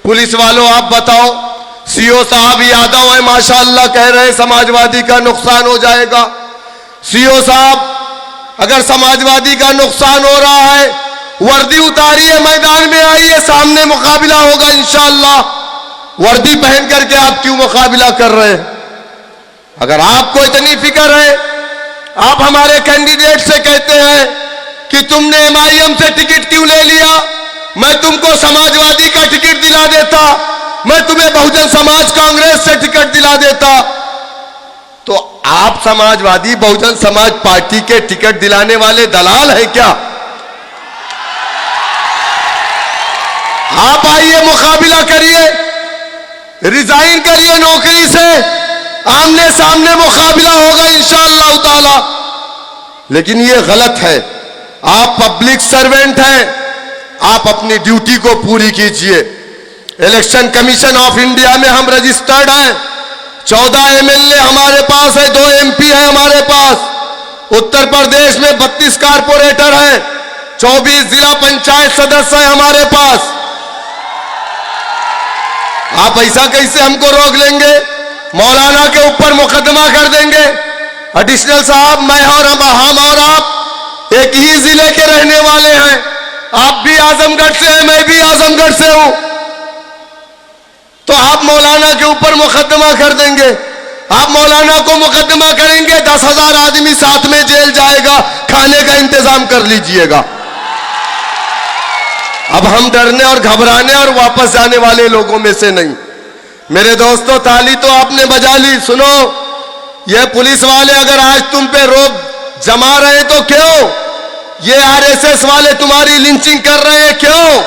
Police वालों आप बताओ, सीओ साहब यादव है माशाअल्लाह, कह रहे हैं समाजवादी का नुकसान हो जाएगा। सीओ साहब अगर समाजवादी का नुकसान हो रहा है, वर्दी उतारिए, मैदान में आइए, सामने मुकाबला होगा इंशाअल्लाह। वर्दी पहन करके आप क्यों मुकाबला कर रहे हैं? अगर आपको इतनी फिक्र है, आप हमारे कैंडिडेट से कहते हैं कि तुमने एमआईएम से टिकट क्यों ले लिया, मैं तुमको समाजवादी का टिकट दिला देता, मैं तुम्हें बहुजन समाज कांग्रेस से टिकट दिला देता। तो आप समाजवादी बहुजन समाज पार्टी के टिकट दिलाने वाले दलाल हैं क्या? आप आइए, मुकाबला करिए, रिजाइन करिए नौकरी से, आमने सामने मुकाबला होगा इंशाअल्लाह ताला। लेकिन ये गलत है। आप पब्लिक सर्वेंट हैं, आप अपनी ड्यूटी को पूरी कीजिए। इलेक्शन कमीशन ऑफ इंडिया में हम रजिस्टर्ड हैं, 14 एमएलए हमारे पास है, 2 एमपी है हमारे पास। उत्तर प्रदेश में 32 कारपोरेटर हैं, 24 जिला पंचायत सदस्य हैं हमारे पास। आप ऐसा कैसे हमको रोक लेंगे? मौलाना के ऊपर मुकदमा कर देंगे? एडिशनल साहब, मैं और हम और आप एक ही जिले के रहने वाले हैं। आप भी आजमगढ़ से हैं, मैं भी आजमगढ़ से हूं। तो आप मौलाना के ऊपर मुकदमा कर देंगे? आप मौलाना को मुकदमा करेंगे, 10,000 आदमी साथ में जेल जाएगा, खाने का इंतजाम कर लीजिएगा। अब हम डरने और घबराने और वापस जाने वाले लोगों में से नहीं। मेरे दोस्तों, ताली तो आपने बजा ली। सुनो, ये पुलिस वाले अगर आज तुम पे रोब जमा रहे हैं तो क्यों? ये आरएसएस वाले तुम्हारी लिंचिंग कर रहे हैं क्यों?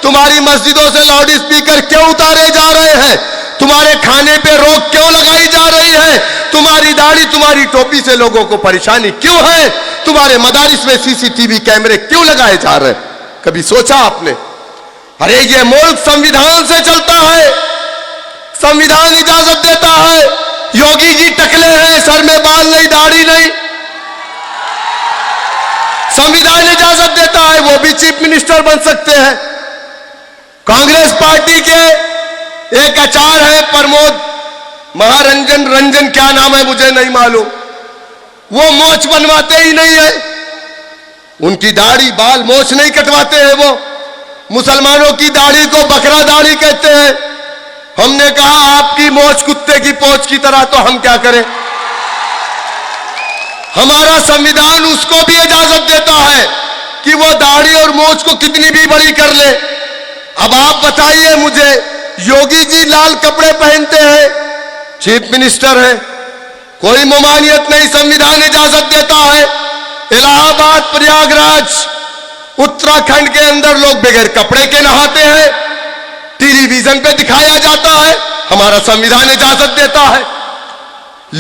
तुम्हारी मस्जिदों से लाउड स्पीकर क्यों उतारे जा रहे हैं? तुम्हारे खाने पे रोक क्यों लगाई जा रही है? तुम्हारी दाढ़ी, तुम्हारी टोपी से लोगों को परेशानी क्यों है? तुम्हारे मदारिस में सीसीटीवी कैमरे क्यों लगाए जा रहे हैं? कभी सोचा आपने? अरे ये मुल्क संविधान से चलता है, संविधान इजाजत देता है। योगी जी टकले हैं, सर में बाल नहीं, दाढ़ी नहीं, संविधान इजाजत देता है, वो भी चीफ मिनिस्टर बन सकते हैं। कांग्रेस पार्टी के एक आचार्य है प्रमोद महारंजन, रंजन क्या नाम है मुझे नहीं मालूम, वो मोछ बनवाते ही नहीं है। उनकी दाढ़ी बाल मोछ नहीं कटवाते हैं। वो मुसलमानों की दाढ़ी को बकरा दाढ़ी कहते हैं। हमने कहा आपकी मोछ कुत्ते की पोंछ की तरह, तो हम क्या करें? हमारा संविधान उसको भी इजाजत देता है कि वो दाढ़ी और मोछ को कितनी भी बड़ी कर ले। अब आप बताइए मुझे, योगी जी लाल कपड़े पहनते हैं, चीफ मिनिस्टर है, कोई ममानियत नहीं, संविधान इजाजत देता है। इलाहाबाद, प्रयागराज, उत्तराखंड के अंदर लोग बगैर कपड़े के नहाते हैं, टेलीविजन पे दिखाया जाता है, हमारा संविधान इजाजत देता है।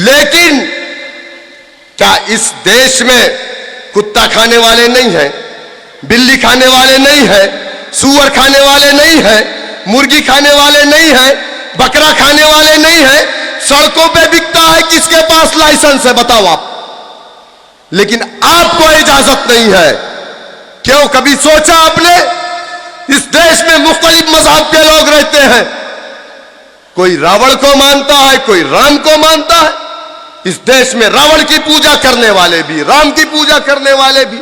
लेकिन क्या इस देश में कुत्ता खाने वाले नहीं हैं, बिल्ली खाने वाले नहीं हैं, सूअर खाने वाले नहीं हैं, मुर्गी खाने वाले नहीं हैं, बकरा खाने वाले नहीं हैं? सड़कों पे बिकता है, किसके पास लाइसेंस है बताओ आप? लेकिन आपको इजाजत नहीं है। क्यों? कभी सोचा आपने? इस देश में मुख्तलिफ मजहब के लोग रहते हैं, कोई रावण को मानता है, कोई राम को मानता है। इस देश में रावण की पूजा करने वाले भी, राम की पूजा करने वाले भी।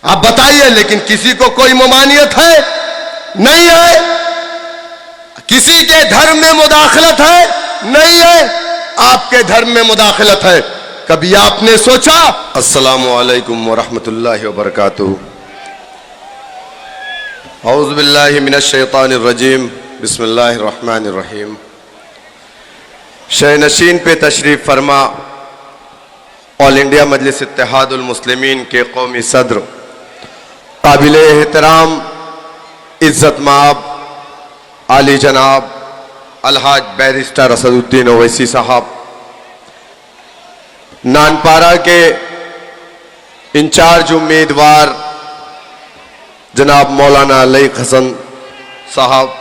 आप बताइए, लेकिन किसी को कोई ममानियत है? नहीं है। किसी के धर्म में मुदाखलत है? नहीं है। आपके धर्म में मुदाखलत है। कभी आपने सोचा? अस्सलामु अलैकुम वरहमतुल्लाहि वबरकातुहू। औज़ु बिल्लाहि मिनश शैतानिर रजीम, बिस्मिल्लाहिर रहमानिर रहीम। शहनशीन पे तशरीफ़ फरमा ऑल इंडिया मजलिस इत्तेहादुल मुस्लिमीन के कौमी सदर, काबिले एहतराम, इज़्ज़त माब, आली जनाब अलहाज बैरिस्टर असदुद्दीन ओवैसी साहब, नानपारा के इंचार्ज उम्मीदवार जनाब मौलाना लईक हसन साहब,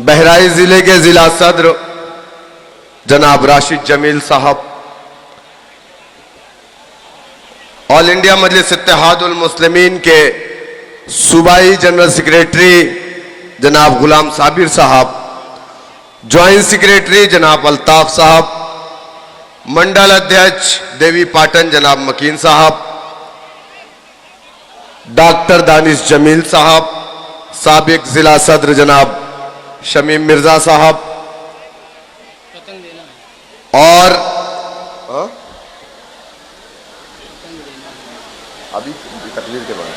बहराइच जिले के जिला सदर जनाब राशिद जमील साहब, ऑल इंडिया मजलिस इत्तेहादुल मुस्लिमीन के सूबाई जनरल सेक्रेटरी जनाब गुलाम साबिर साहब, ज्वाइंट सेक्रेटरी जनाब अल्ताफ साहब, मंडल अध्यक्ष देवी पाटन जनाब मकीन साहब, डॉक्टर दानिश जमील साहब, साबिक जिला सदर जनाब शमीम मिर्जा साहब और अभी तकरीर के बाद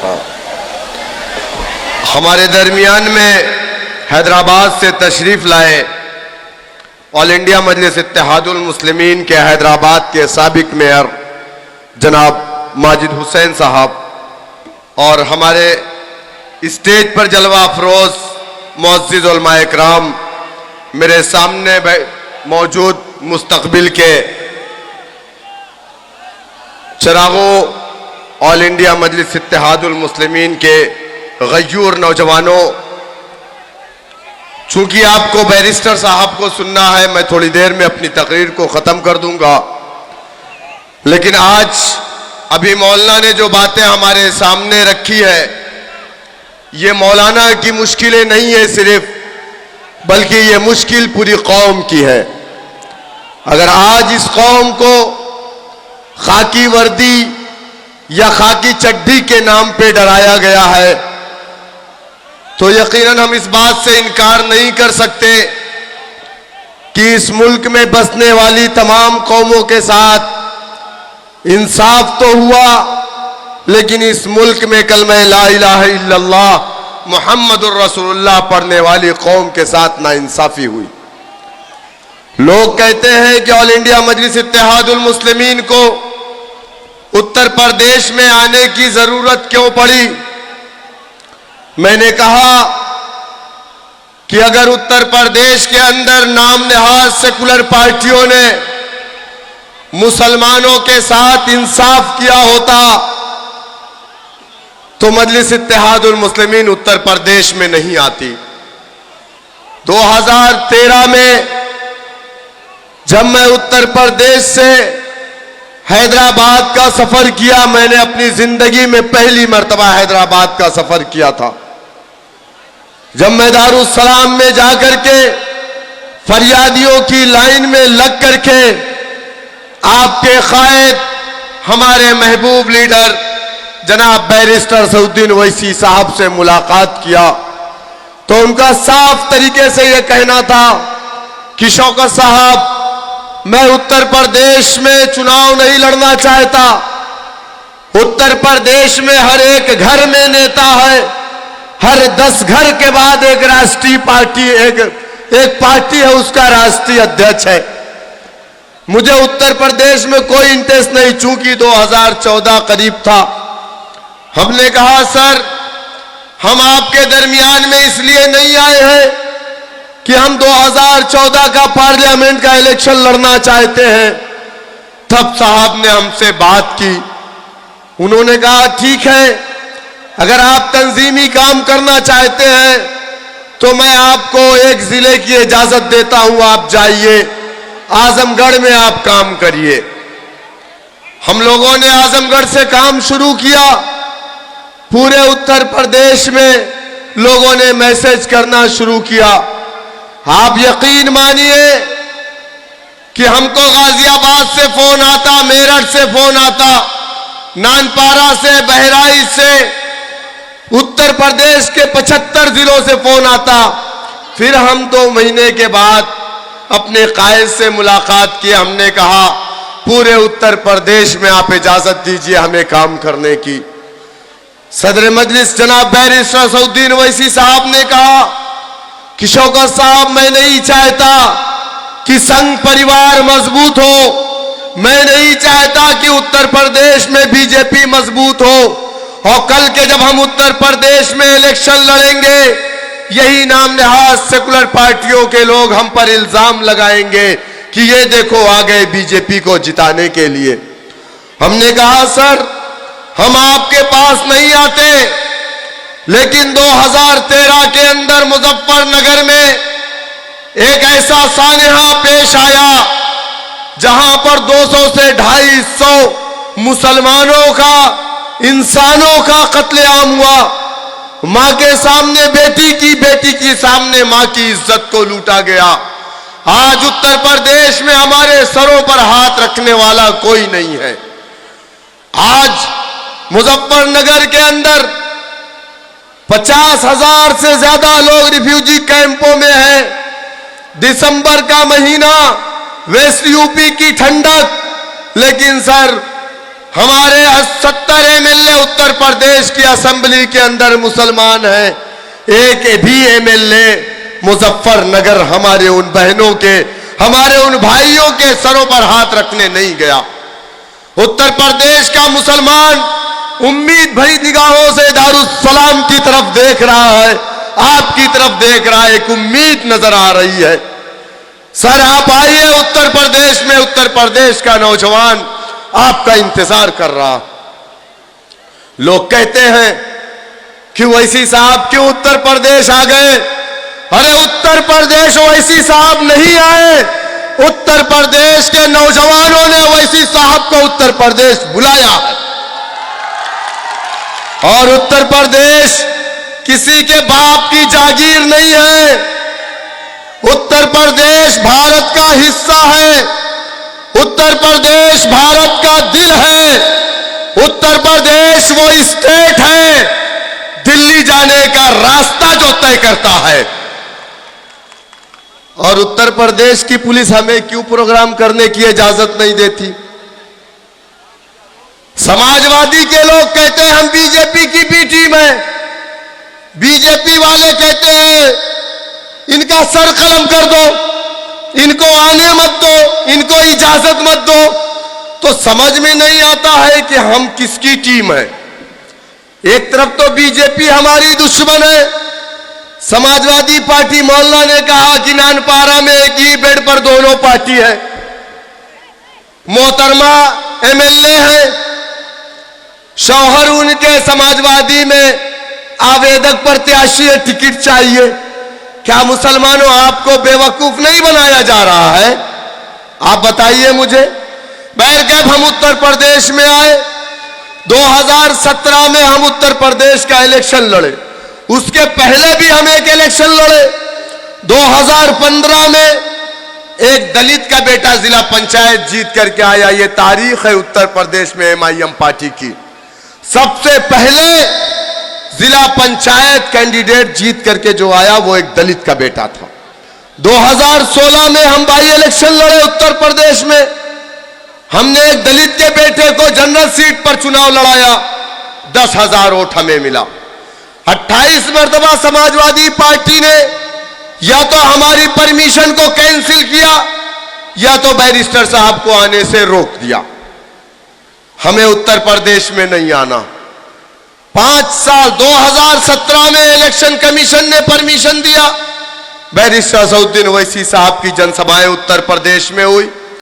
हाँ, हमारे दरमियान में हैदराबाद से तशरीफ लाए ऑल इंडिया मजलिस इत्तेहादुल मुस्लिमीन के हैदराबाद के साबिक मेयर जनाब माजिद हुसैन साहब और हमारे स्टेज पर जलवा अफरोज मुअज़्ज़िज़ उलमा इकराम, मेरे सामने मौजूद मुस्तकबिल के चरागों, ऑल इंडिया मजलिस इत्तेहादुल मुस्लिमीन के गयूर नौजवानों, चूंकि आपको बैरिस्टर साहब को सुनना है, मैं थोड़ी देर में अपनी तकरीर को ख़त्म कर दूंगा, लेकिन आज अभी मौलाना ने जो बातें हमारे सामने रखी है, ये मौलाना की मुश्किलें नहीं है सिर्फ, बल्कि ये मुश्किल पूरी कौम की है। अगर आज इस कौम को खाकी वर्दी या खाकी चड्डी के नाम पे डराया गया है, तो यकीनन हम इस बात से इनकार नहीं कर सकते कि इस मुल्क में बसने वाली तमाम कौमों के साथ इंसाफ तो हुआ, लेकिन इस मुल्क में कलमा ला इलाहा इल्लल्लाह मुहम्मदुर रसूलुल्लाह पढ़ने वाली कौम के साथ नाइंसाफी हुई। लोग कहते हैं कि ऑल इंडिया मजलिस इत्तेहादुल मुस्लिमीन को उत्तर प्रदेश में आने की जरूरत क्यों पड़ी। मैंने कहा कि अगर उत्तर प्रदेश के अंदर नाम नहाज सेकुलर पार्टियों ने मुसलमानों के साथ इंसाफ किया होता तो मजलिस इत्तेहादुल मुस्लिमीन उत्तर प्रदेश में नहीं आती। 2013 में जब मैं उत्तर प्रदेश से हैदराबाद का सफर किया, मैंने अपनी जिंदगी में पहली मर्तबा हैदराबाद का सफर किया था। जब मैं दारुस्सलाम में जाकर के फरियादियों की लाइन में लग करके आपके कायद हमारे महबूब लीडर जनाब बैरिस्टर सऊद्दीन ओवैसी साहब से मुलाकात किया, तो उनका साफ तरीके से यह कहना था कि शौकत साहब, मैं उत्तर प्रदेश में चुनाव नहीं लड़ना चाहता। उत्तर प्रदेश में हर एक घर में नेता है, हर 10 घर के बाद एक राष्ट्रीय पार्टी, एक पार्टी है, उसका राष्ट्रीय अध्यक्ष है। मुझे उत्तर प्रदेश में कोई इंटरेस्ट नहीं, चूंकि 2014 करीब था। हमने कहा सर, हम आपके दरमियान में इसलिए नहीं आए हैं कि हम 2014 का पार्लियामेंट का इलेक्शन लड़ना चाहते हैं। तब साहब ने हमसे बात की, उन्होंने कहा ठीक है, अगर आप तंजीमी काम करना चाहते हैं तो मैं आपको एक जिले की इजाजत देता हूं, आप जाइए आजमगढ़ में आप काम करिए। हम लोगों ने आजमगढ़ से काम शुरू किया। पूरे उत्तर प्रदेश में लोगों ने मैसेज करना शुरू किया। आप यकीन मानिए कि हमको गाजियाबाद से फोन आता, मेरठ से फोन आता, नानपारा से, बहराइच से, उत्तर प्रदेश के 75 जिलों से फोन आता। फिर हम 2 महीने के बाद अपने कायद से मुलाकात की। हमने कहा पूरे उत्तर प्रदेश में आप इजाजत दीजिए हमें काम करने की। सदर मजलिस जनाब बैरिस्टर सऊद्दीन ओवैसी साहब ने कहा कि शौकत साहब, मैं नहीं चाहता कि संघ परिवार मजबूत हो, मैं नहीं चाहता कि उत्तर प्रदेश में बीजेपी मजबूत हो, और कल के जब हम उत्तर प्रदेश में इलेक्शन लड़ेंगे, यही नाम नहाज सेकुलर पार्टियों के लोग हम पर इल्जाम लगाएंगे कि ये देखो आ गए बीजेपी को जिताने के लिए। हमने कहा सर, हम आपके पास नहीं आते, लेकिन 2013 के अंदर मुजफ्फरनगर में एक ऐसा सानहा पेश आया जहां पर 200 से 250 मुसलमानों का, इंसानों का कत्लेआम हुआ। मां के सामने बेटी की, बेटी की सामने मां की इज्जत को लूटा गया। आज उत्तर प्रदेश में हमारे सरों पर हाथ रखने वाला कोई नहीं है। आज मुजफ्फरनगर के अंदर 50,000 से ज्यादा लोग रिफ्यूजी कैंपों में हैं। दिसंबर का महीना, वेस्ट यूपी की ठंडक, लेकिन सर हमारे 70 एमएलए उत्तर प्रदेश की असेंबली के अंदर मुसलमान हैं। एक भी एमएलए मुजफ्फरनगर हमारे उन बहनों के, हमारे उन भाइयों के सरों पर हाथ रखने नहीं गया। उत्तर प्रदेश का मुसलमान उम्मीद भरी निगाहों से दारुस्सलाम की तरफ देख रहा है, आपकी तरफ देख रहा है, एक उम्मीद नजर आ रही है। सर आप आइए उत्तर प्रदेश में, उत्तर प्रदेश का नौजवान आपका इंतजार कर रहा। लोग कहते हैं कि ओवैसी साहब क्यों उत्तर प्रदेश आ गए? अरे उत्तर प्रदेश ओवैसी साहब नहीं आए, उत्तर प्रदेश के नौजवानों ने ओवैसी साहब को उत्तर प्रदेश बुलाया है। और उत्तर प्रदेश किसी के बाप की जागीर नहीं है। उत्तर प्रदेश भारत का हिस्सा है। उत्तर प्रदेश भारत का दिल है। उत्तर प्रदेश वो स्टेट है, दिल्ली जाने का रास्ता जो तय करता है। और उत्तर प्रदेश की पुलिस हमें क्यों प्रोग्राम करने की इजाजत नहीं देती? समाजवादी के लोग कहते हैं हम बीजेपी की बी टीम है। बीजेपी वाले कहते हैं इनका सर कलम कर दो, इनको आने मत दो, इनको इजाजत मत दो। तो समझ में नहीं आता है कि हम किसकी टीम है। एक तरफ तो बीजेपी हमारी दुश्मन है। समाजवादी पार्टी मौलाना ने कहा कि नानपारा में एक ही बेड पर दोनों पार्टी है। मोहतरमा एमएलए है, शौहर उनके समाजवादी में आवेदक प्रत्याशी है, टिकट चाहिए। क्या मुसलमानों आपको बेवकूफ नहीं बनाया जा रहा है? आप बताइए मुझे। बहरकैफ हम उत्तर प्रदेश में आए, 2017 में हम उत्तर प्रदेश का इलेक्शन लड़े। उसके पहले भी हम एक इलेक्शन लड़े। 2015 में एक दलित का बेटा जिला पंचायत जीत करके आया। ये तारीख है उत्तर प्रदेश में एमआईएम पार्टी की। सबसे पहले जिला पंचायत कैंडिडेट जीत करके जो आया वो एक दलित का बेटा था। 2016 में हम बाई इलेक्शन लड़े उत्तर प्रदेश में। हमने एक दलित के बेटे को जनरल सीट पर चुनाव लड़ाया, 10,000 वोट हमें मिला। 28 मरतबा समाजवादी पार्टी ने या तो हमारी परमिशन को कैंसिल किया या तो बैरिस्टर साहब को आने से रोक दिया। हमें उत्तर प्रदेश में नहीं आना। 5 साल 2017 में इलेक्शन कमीशन ने परमिशन दिया। बैरिस्टर असदुद्दीन ओवैसी साहब की जनसभाएं उत्तर प्रदेश में हुई।